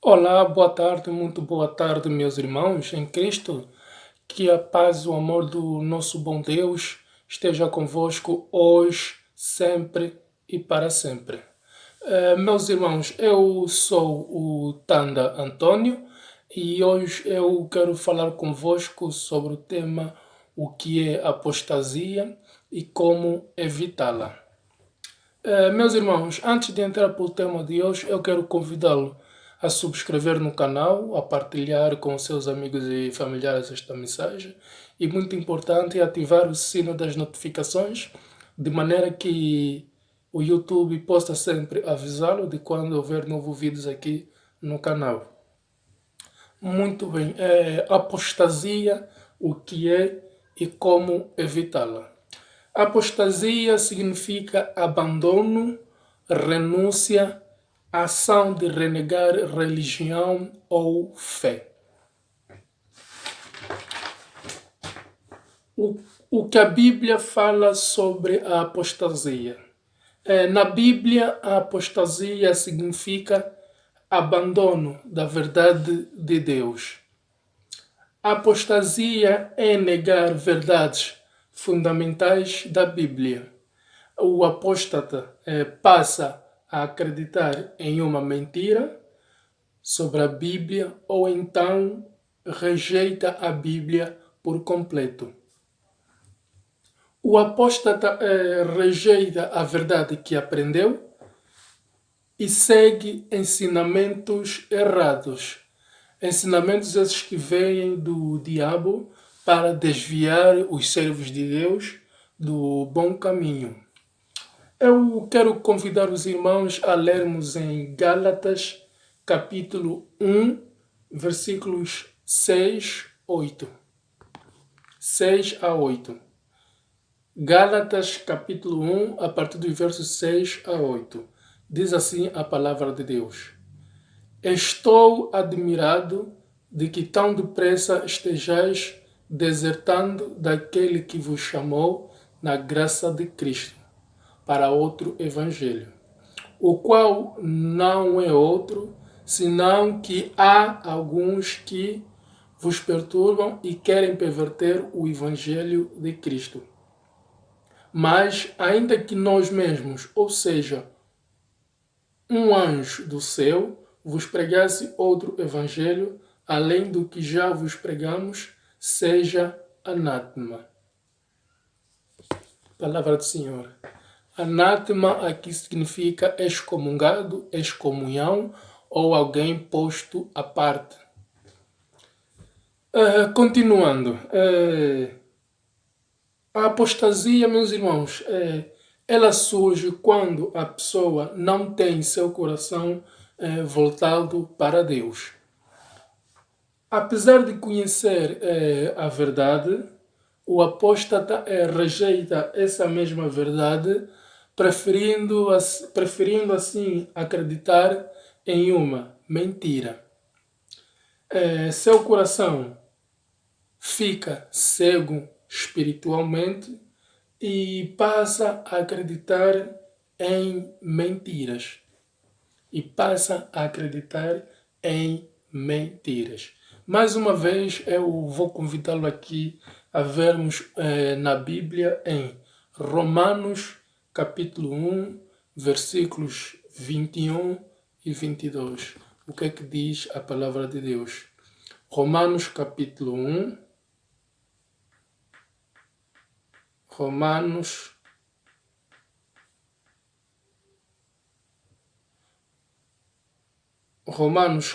Olá, boa tarde, muito boa tarde, meus irmãos em Cristo. Que a paz e o amor do nosso bom Deus esteja convosco hoje, sempre e para sempre. Meus irmãos, eu sou o Tanda Antônio e hoje eu quero falar convosco sobre o tema o que é apostasia e como evitá-la. Meus irmãos, antes de entrar para o tema de hoje, eu quero convidá-lo a subscrever no canal, a partilhar com seus amigos e familiares esta mensagem e, muito importante, ativar o sino das notificações, de maneira que o YouTube possa sempre avisá-lo de quando houver novos vídeos aqui no canal. Muito bem, apostasia, o que é e como evitá-la. Apostasia significa abandono, renúncia, ação de renegar religião ou fé. O que a Bíblia fala sobre a apostasia? Na Bíblia, a apostasia significa abandono da verdade de Deus. A apostasia é negar verdades fundamentais da Bíblia. O apóstata passa a acreditar em uma mentira sobre a Bíblia ou então rejeita a Bíblia por completo. O apóstata rejeita a verdade que aprendeu e segue ensinamentos errados. Ensinamentos esses que vêm do diabo para desviar os servos de Deus do bom caminho. Eu quero convidar os irmãos a lermos em Gálatas, capítulo 1, versículos 6 a 8. Gálatas, capítulo 1, a partir do verso 6 a 8. Diz assim a palavra de Deus: Estou admirado de que tão depressa estejais desertando daquele que vos chamou na graça de Cristo para outro evangelho, o qual não é outro, senão que há alguns que vos perturbam e querem perverter o evangelho de Cristo. Mas, ainda que nós mesmos, ou seja, um anjo do céu, vos pregasse outro evangelho, além do que já vos pregamos, seja anátema. Palavra do Senhor. Anátema aqui significa excomungado, excomunhão ou alguém posto à parte. Continuando. A apostasia, meus irmãos, ela surge quando a pessoa não tem seu coração voltado para Deus. Apesar de conhecer a verdade, o apóstata rejeita essa mesma verdade, preferindo assim acreditar em uma mentira. Seu coração fica cego espiritualmente e passa a acreditar em mentiras. Mais uma vez, eu vou convidá-lo aqui a vermos na Bíblia em Romanos, capítulo 1, versículos 21 e 22. O que é que diz a palavra de Deus? Romanos, capítulo 1. Romanos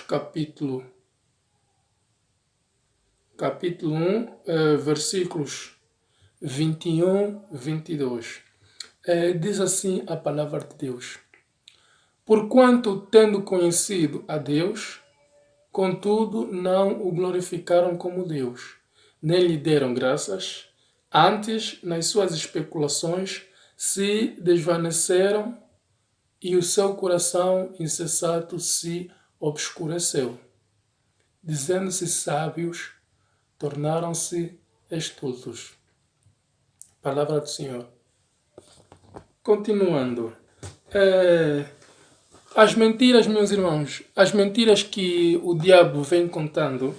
capítulo 1, versículos 21 e 22. Diz assim a palavra de Deus: Porquanto, tendo conhecido a Deus, contudo não o glorificaram como Deus, nem lhe deram graças, antes, nas suas especulações, se desvaneceram e o seu coração insensato se obscureceu. Dizendo-se sábios, tornaram-se estultos. Palavra do Senhor. Continuando. As mentiras, meus irmãos, as mentiras que o diabo vem contando,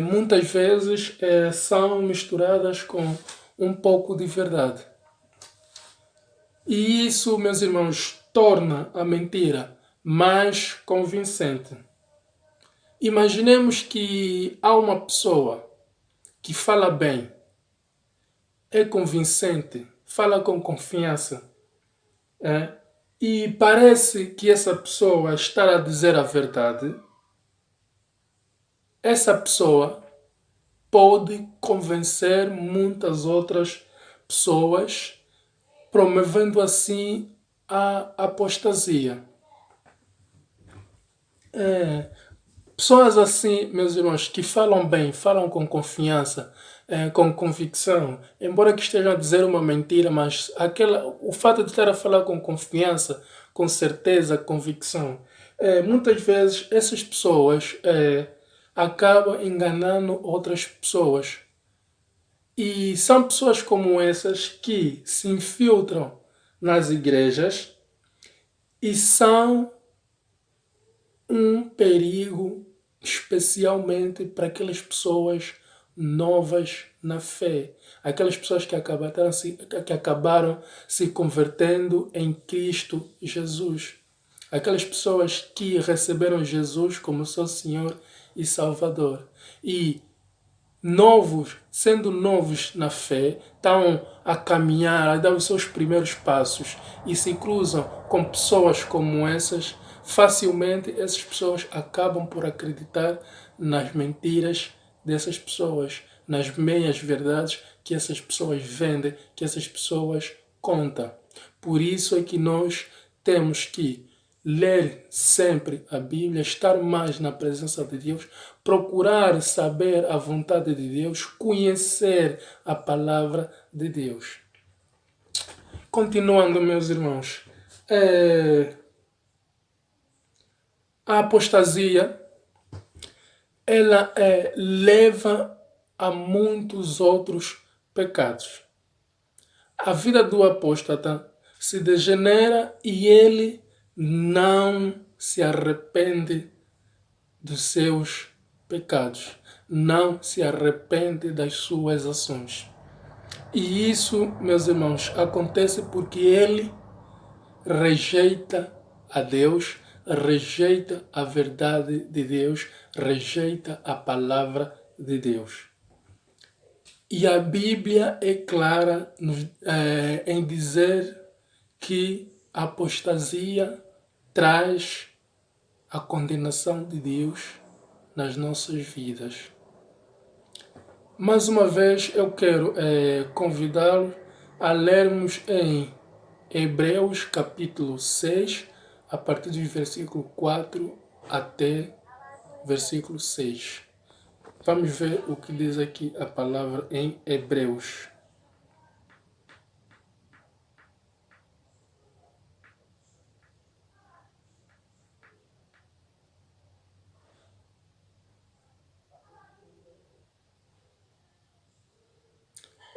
muitas vezes são misturadas com um pouco de verdade. E isso, meus irmãos, torna a mentira mais convincente. Imaginemos que há uma pessoa que fala bem, é convincente, fala com confiança, é? E parece que essa pessoa está a dizer a verdade. Essa pessoa pode convencer muitas outras pessoas, promovendo assim a apostasia. Pessoas assim, meus irmãos, que falam bem, falam com confiança, com convicção, embora que estejam a dizer uma mentira, mas o fato de estar a falar com confiança, com certeza, convicção, muitas vezes essas pessoas acabam enganando outras pessoas. E são pessoas como essas que se infiltram nas igrejas e são um perigo, especialmente para aquelas pessoas novas na fé, aquelas pessoas que acabaram se convertendo em Cristo Jesus, aquelas pessoas que receberam Jesus como seu Senhor e Salvador. E sendo novos na fé, estão a caminhar, a dar os seus primeiros passos e se cruzam com pessoas como essas, facilmente essas pessoas acabam por acreditar nas mentiras dessas pessoas, nas meias verdades que essas pessoas vendem, que essas pessoas contam. Por isso é que nós temos que ler sempre a Bíblia, estar mais na presença de Deus, procurar saber a vontade de Deus, conhecer a palavra de Deus. Continuando, meus irmãos, a apostasia ela leva a muitos outros pecados. A vida do apóstata se degenera e ele não se arrepende dos seus pecados, não se arrepende das suas ações. E isso, meus irmãos, acontece porque ele rejeita a Deus, rejeita a verdade de Deus, rejeita a palavra de Deus. E a Bíblia é clara em dizer que a apostasia traz a condenação de Deus nas nossas vidas. Mais uma vez eu quero convidá-los a lermos em Hebreus capítulo 6, a partir do versículo 4 até versículo 6. Vamos ver o que diz aqui a palavra em Hebreus.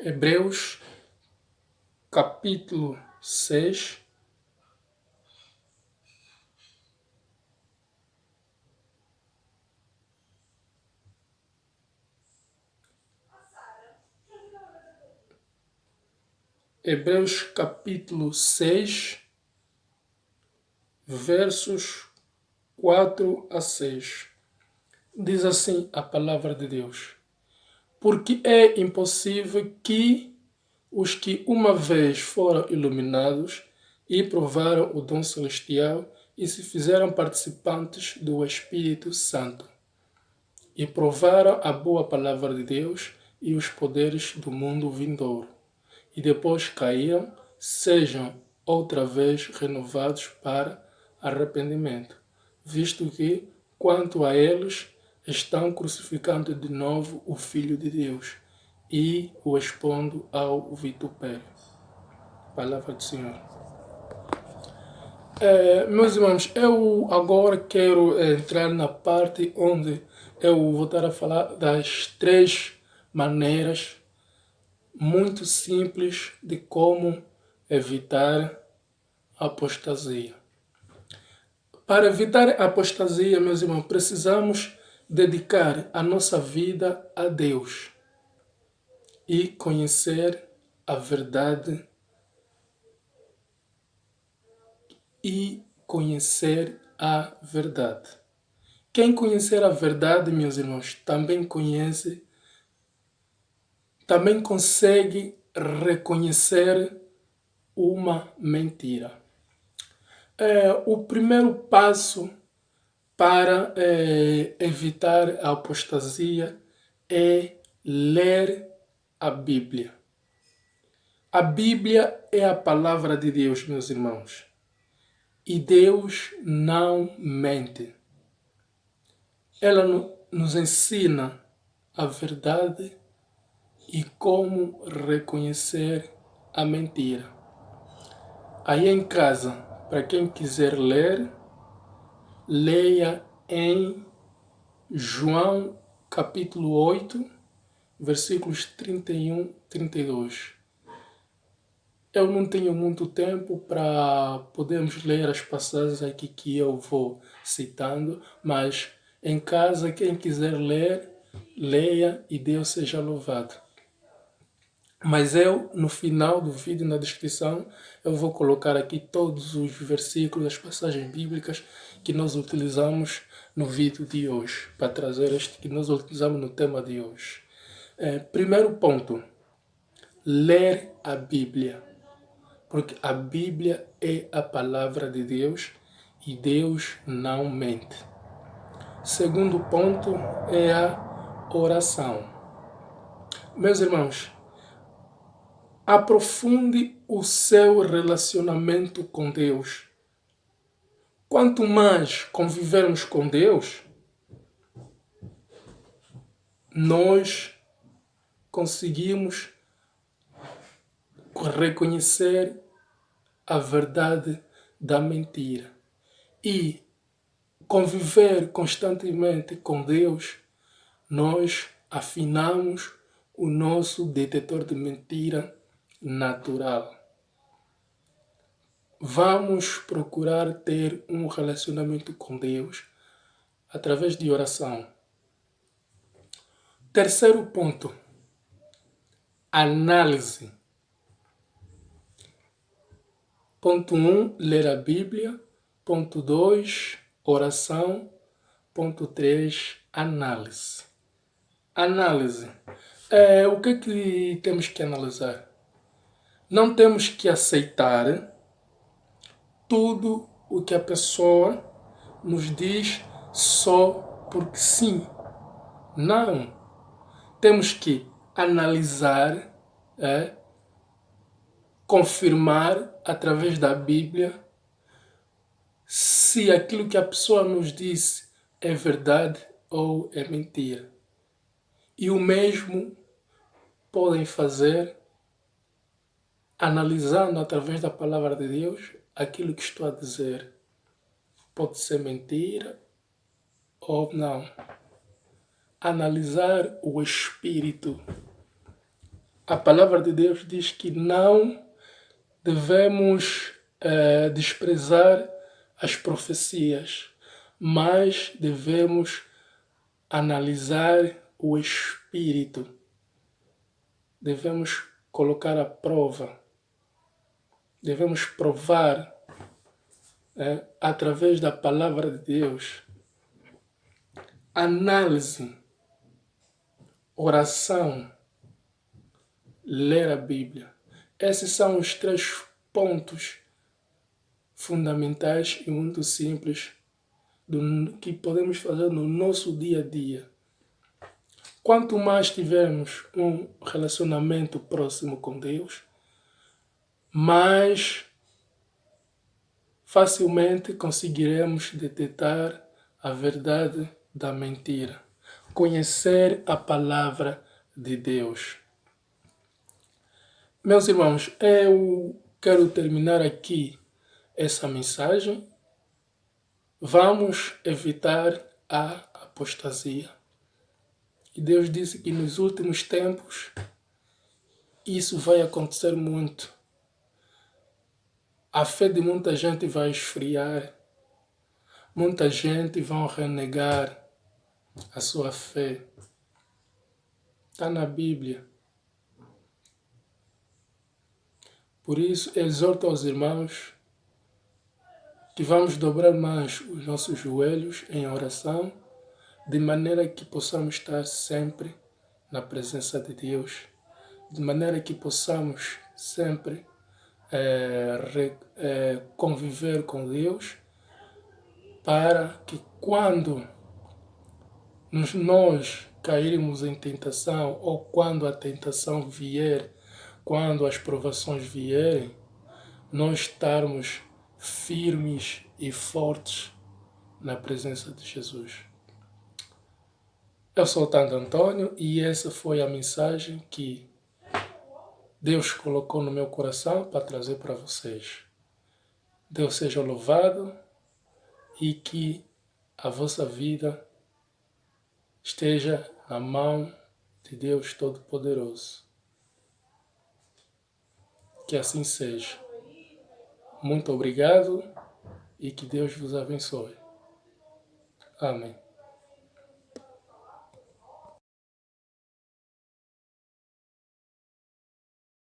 Hebreus capítulo 6, Hebreus capítulo 6, versos 4 a 6. Diz assim a palavra de Deus: porque é impossível que os que uma vez foram iluminados e provaram o dom celestial e se fizeram participantes do Espírito Santo, e provaram a boa palavra de Deus e os poderes do mundo vindouro, e depois caíram, sejam outra vez renovados para arrependimento, visto que, quanto a eles, estão crucificando de novo o Filho de Deus e o expondo ao vitupério. Palavra do Senhor. Meus irmãos, eu agora quero entrar na parte onde eu vou estar a falar das 3 maneiras muito simples de como evitar a apostasia. Para evitar a apostasia, meus irmãos, precisamos dedicar a nossa vida a Deus e conhecer a verdade Quem conhecer a verdade, meus irmãos, também consegue reconhecer uma mentira. O primeiro passo para evitar a apostasia é ler a Bíblia. A Bíblia é a palavra de Deus, meus irmãos. E Deus não mente. Ela nos ensina a verdade e como reconhecer a mentira. Aí em casa, para quem quiser ler, leia em João capítulo 8, versículos 31 e 32. Eu não tenho muito tempo para podermos ler as passagens aqui que eu vou citando, mas em casa, quem quiser ler, leia e Deus seja louvado. Mas eu, no final do vídeo, na descrição, eu vou colocar aqui todos os versículos, as passagens bíblicas que nós utilizamos no vídeo de hoje, para trazer este que nós utilizamos no tema de hoje. Primeiro ponto, ler a Bíblia. Porque a Bíblia é a palavra de Deus e Deus não mente. Segundo ponto é a oração. Meus irmãos, aprofunde o seu relacionamento com Deus. Quanto mais convivermos com Deus, nós conseguimos reconhecer a verdade da mentira. E conviver constantemente com Deus, nós afinamos o nosso detetor de mentira natural. Vamos procurar ter um relacionamento com Deus através de oração. Terceiro ponto, análise. Ponto 1, ler a Bíblia. Ponto 2, oração. Ponto 3, análise. Análise. O que temos que analisar? Não temos que aceitar tudo o que a pessoa nos diz só porque sim. Não. Temos que analisar, confirmar através da Bíblia se aquilo que a pessoa nos disse é verdade ou é mentira. E o mesmo podem fazer analisando através da palavra de Deus aquilo que estou a dizer. Pode ser mentira ou não. Analisar o espírito. A palavra de Deus diz que não devemos desprezar as profecias, mas devemos analisar o espírito. Devemos colocar à prova. Devemos provar através da palavra de Deus. Análise, oração, ler a Bíblia. Esses são os 3 pontos fundamentais e muito simples que podemos fazer no nosso dia a dia. Quanto mais tivermos um relacionamento próximo com Deus, mais facilmente conseguiremos detectar a verdade da mentira. Conhecer a palavra de Deus. Meus irmãos, eu quero terminar aqui essa mensagem. Vamos evitar a apostasia. E Deus disse que nos últimos tempos isso vai acontecer muito. A fé de muita gente vai esfriar. Muita gente vai renegar a sua fé. Está na Bíblia. Por isso, exorto aos irmãos que vamos dobrar mais os nossos joelhos em oração, de maneira que possamos estar sempre na presença de Deus, de maneira que possamos sempre conviver com Deus, para que quando nós cairmos em tentação, ou quando a tentação vier, quando as provações vierem, nós estarmos firmes e fortes na presença de Jesus. Eu sou o Tanto Antônio e essa foi a mensagem que Deus colocou no meu coração para trazer para vocês. Deus seja louvado e que a vossa vida esteja na mão de Deus Todo-Poderoso. Que assim seja. Muito obrigado e que Deus vos abençoe. Amém.